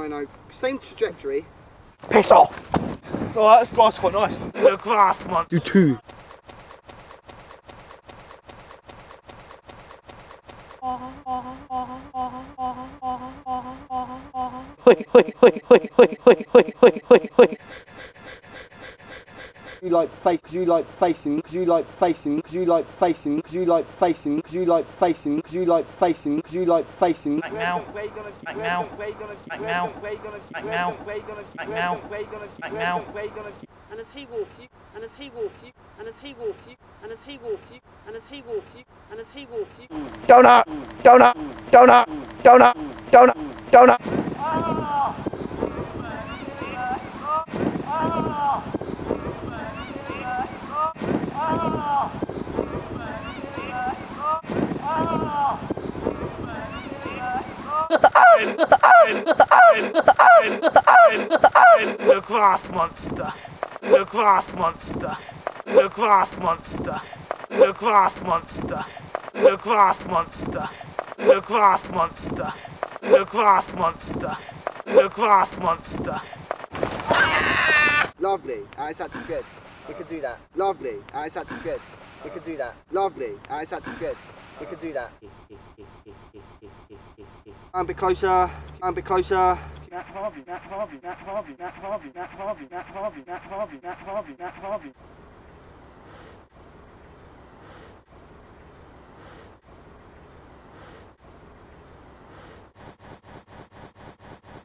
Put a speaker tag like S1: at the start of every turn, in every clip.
S1: no. Same trajectory.
S2: Piss off!
S3: Oh, that's grass quite nice. The grass monster.
S2: Do two.
S1: You like face, cause you like facing, cause you like facing, cause you like facing, cause you like facing, cause you like facing, cause you like facing, cause you like facing.
S3: Back now. Back now. Back now. Back now. Back now. Back now.
S4: And as he walks you, and as he walks you, and as he walks you, and as he walks you, and as he walks you, and as he walks you.
S2: Donut! Donut! Donut! Donut! Donut! Donut!
S3: The grass monster. The grass monster. The grass monster. The grass monster. The grass monster. The grass monster. The grass monster. The grass monster.
S1: Lovely. It's actually good. We could do that. Lovely. It's actually good. We could do that. Lovely. It's actually good. We could do that. A bit closer. A bit closer.
S3: That Harvey. That Harvey. That Harvey. That Harvey. That Harvey. That Harvey. That Harvey. That Harvey. That Harvey.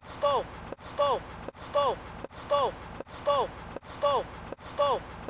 S3: Stop! Stop! Stop! Stop! Stop! Stop! Stop! Stop!